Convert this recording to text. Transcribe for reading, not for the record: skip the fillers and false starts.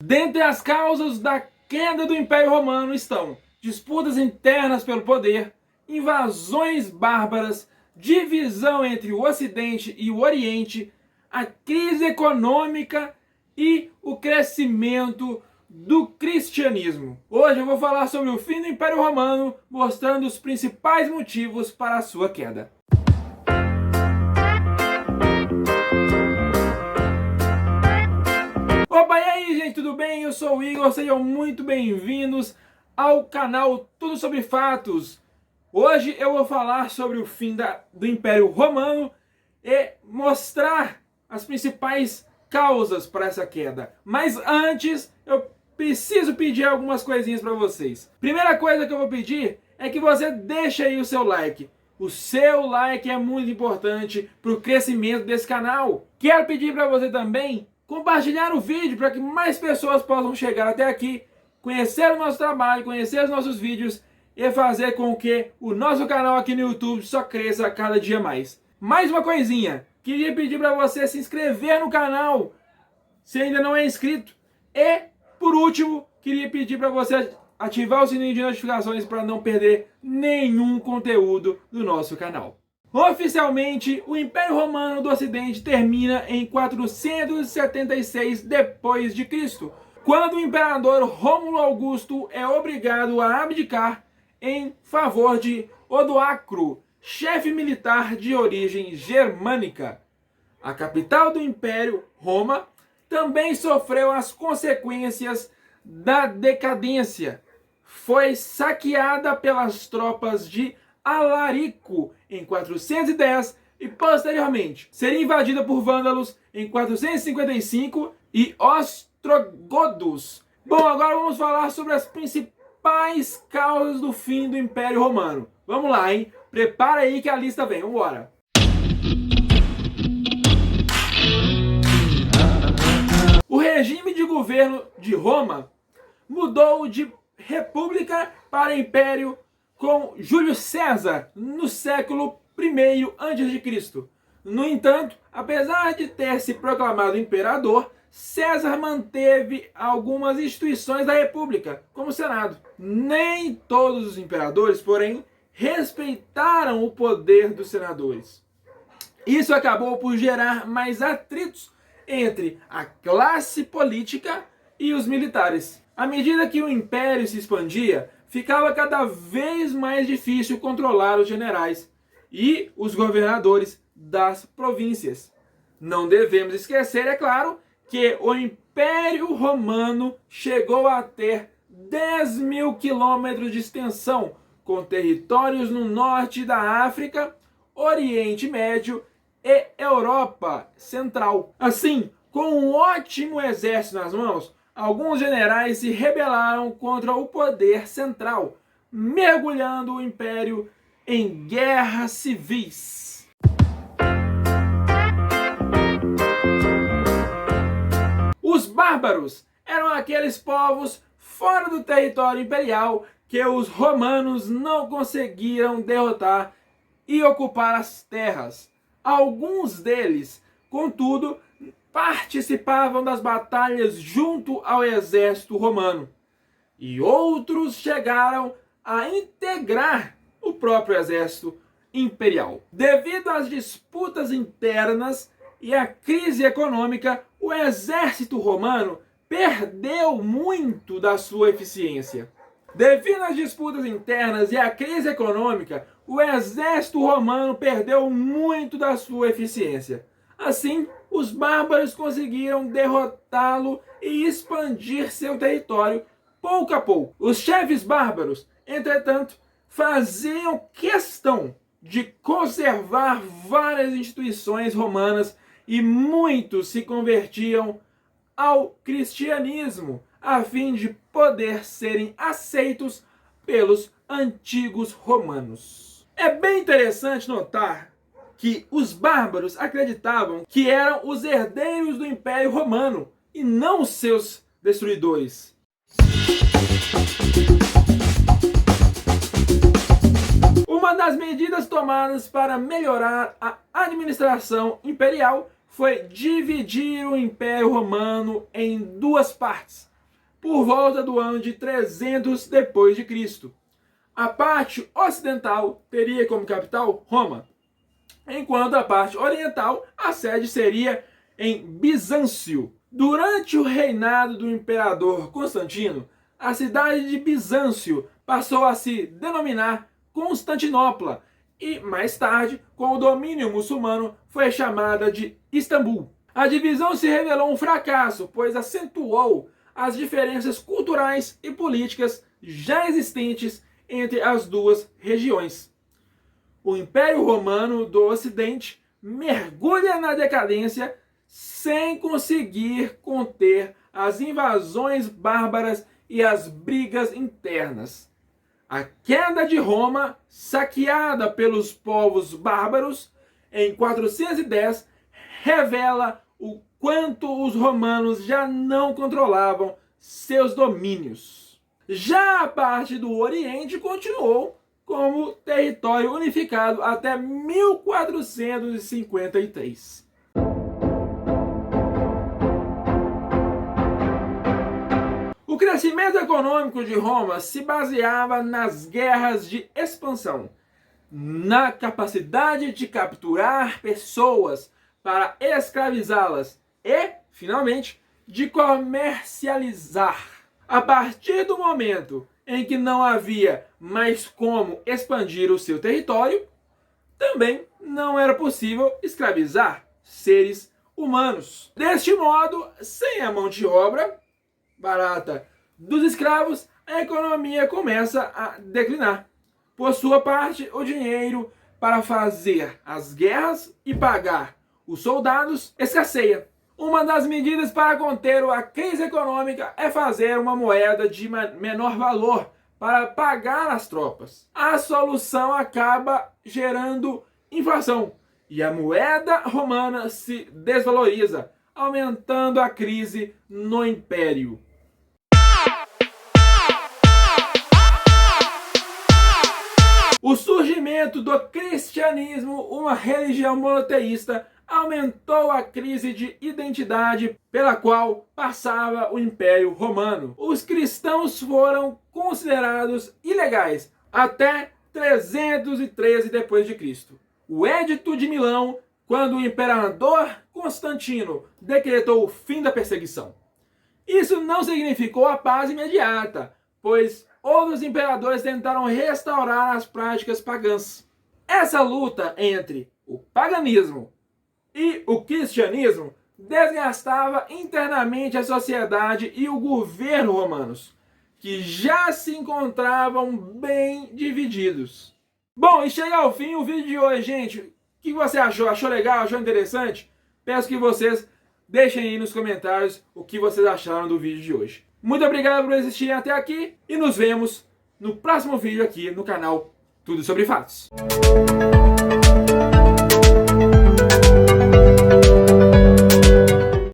Dentre as causas da queda do Império Romano estão disputas internas pelo poder, invasões bárbaras, divisão entre o Ocidente e o Oriente, a crise econômica e o crescimento do cristianismo. Hoje eu vou falar sobre o fim do Império Romano, mostrando os principais motivos para a sua queda. Opa, e aí gente, tudo bem? Eu sou o Igor, sejam muito bem-vindos ao canal Tudo Sobre Fatos. Hoje eu vou falar sobre o fim do Império Romano e mostrar as principais causas para essa queda. Mas antes, eu preciso pedir algumas coisinhas para vocês. Primeira coisa que eu vou pedir é que você deixe aí o seu like. O seu like é muito importante para o crescimento desse canal. Quero pedir para você também compartilhar o vídeo para que mais pessoas possam chegar até aqui, conhecer o nosso trabalho, conhecer os nossos vídeos e fazer com que o nosso canal aqui no YouTube só cresça a cada dia mais. Mais uma coisinha, queria pedir para você se inscrever no canal, se ainda não é inscrito. E, por último, queria pedir para você ativar o sininho de notificações para não perder nenhum conteúdo do nosso canal. Oficialmente, o Império Romano do Ocidente termina em 476 d.C., quando o imperador Rômulo Augusto é obrigado a abdicar em favor de Odoacro, chefe militar de origem germânica. A capital do Império, Roma, também sofreu as consequências da decadência. Foi saqueada pelas tropas de Alarico em 410 e posteriormente seria invadida por vândalos em 455 e ostrogodos. Bom, agora vamos falar sobre as principais causas do fim do Império Romano. Vamos lá, hein? Prepara aí que a lista vem, vamos embora. O regime de governo de Roma mudou de república para império com Júlio César no século I a.C. No entanto, apesar de ter se proclamado imperador, César manteve algumas instituições da república, como o Senado. Nem todos os imperadores, porém, respeitaram o poder dos senadores. Isso acabou por gerar mais atritos entre a classe política e os militares. À medida que o império se expandia, ficava cada vez mais difícil controlar os generais e os governadores das províncias. Não devemos esquecer, é claro, que o Império Romano chegou a ter 10.000 quilômetros de extensão, com territórios no norte da África, Oriente Médio e Europa Central. Assim, com um ótimo exército nas mãos, alguns generais se rebelaram contra o poder central, mergulhando o império em guerras civis. Os bárbaros eram aqueles povos fora do território imperial que os romanos não conseguiram derrotar e ocupar as terras. Alguns deles, contudo, participavam das batalhas junto ao exército romano, e outros chegaram a integrar o próprio exército imperial. Devido às disputas internas e à crise econômica, o exército romano perdeu muito da sua eficiência. Devido às disputas internas e à crise econômica, o exército romano perdeu muito da sua eficiência. Assim, os bárbaros conseguiram derrotá-lo e expandir seu território pouco a pouco. Os chefes bárbaros, entretanto, faziam questão de conservar várias instituições romanas e muitos se convertiam ao cristianismo a fim de poder serem aceitos pelos antigos romanos. É bem interessante notar que os bárbaros acreditavam que eram os herdeiros do Império Romano e não seus destruidores. Uma das medidas tomadas para melhorar a administração imperial foi dividir o Império Romano em duas partes, por volta do ano de 300 depois de Cristo. A parte ocidental teria como capital Roma, enquanto a parte oriental, a sede seria em Bizâncio. Durante o reinado do imperador Constantino, a cidade de Bizâncio passou a se denominar Constantinopla e, mais tarde, com o domínio muçulmano, foi chamada de Istambul. A divisão se revelou um fracasso, pois acentuou as diferenças culturais e políticas já existentes entre as duas regiões. O Império Romano do Ocidente mergulha na decadência sem conseguir conter as invasões bárbaras e as brigas internas. A queda de Roma, saqueada pelos povos bárbaros em 410, revela o quanto os romanos já não controlavam seus domínios. Já a parte do Oriente continuou como território unificado até 1453. O crescimento econômico de Roma se baseava nas guerras de expansão, na capacidade de capturar pessoas para escravizá-las e, finalmente, de comercializar. A partir do momento em que não havia mais como expandir o seu território, também não era possível escravizar seres humanos. Deste modo, sem a mão de obra barata dos escravos, a economia começa a declinar. Por sua parte, o dinheiro para fazer as guerras e pagar os soldados escasseia. Uma das medidas para conter a crise econômica é fazer uma moeda de menor valor para pagar as tropas. A solução acaba gerando inflação e a moeda romana se desvaloriza, aumentando a crise no império. O surgimento do cristianismo, uma religião monoteísta, aumentou a crise de identidade pela qual passava o Império Romano. Os cristãos foram considerados ilegais até 313 d.C. O Edito de Milão, quando o imperador Constantino decretou o fim da perseguição. Isso não significou a paz imediata, pois outros imperadores tentaram restaurar as práticas pagãs. Essa luta entre o paganismo e o cristianismo desgastava internamente a sociedade e o governo romanos, que já se encontravam bem divididos. Bom, e chega ao fim o vídeo de hoje, gente. O que você achou? Achou legal? Achou interessante? Peço que vocês deixem aí nos comentários o que vocês acharam do vídeo de hoje. Muito obrigado por assistirem até aqui e nos vemos no próximo vídeo aqui no canal Tudo Sobre Fatos.